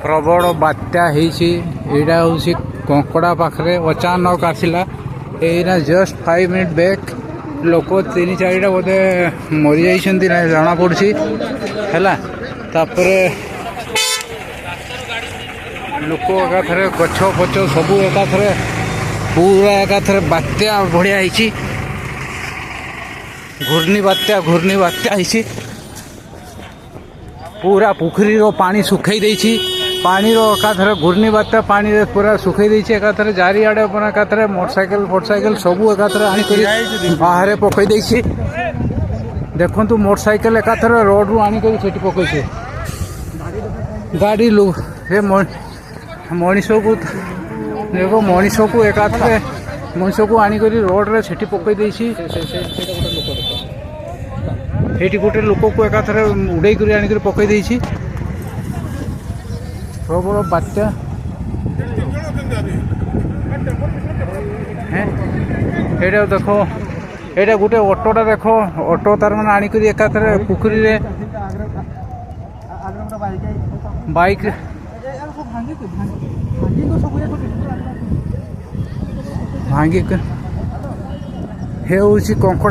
प्रबल बात्या एटा हूँ कंकड़ा पाखे अचानक आसला एना जस्ट 5 मिनट बैक लोक 3-4 बोधे मरी जाइए जना पड़ी है लोक एकाथरे गछ फच सब एकाथरे पूरा एकाथरे बात्या बढ़िया घूर्णी बात्या पूरा पुखरी रो पानी सुखई देछि पानी रो एकाथरे घूर्णी बात्या पानी रे पूरा सुखई देछि एकाथरे जारी आड़े अपन एकाथरे मोटरसाइकिल सब एकाथरे आनी करी बाहर पकई देछि देखंतु मोटरसाइकिल एकाथरे रोड रु आनी करी सेठी पकई छे गाड़ी लो हे मनीष को देखो मनीष को एकाथरे मनीष को आनी करी रोड रे सेठी पकई देछि एटी गोटे लोक को एकाथरे उड़े कर आनी पकई देछि प्रबल बात्या एटा देखो एटा गोटे ऑटोटा देखो ऑटो तार मैंने आनी करी एकाथरे पुखरी रे बाइक भांगी हे हूँ कंकड़ा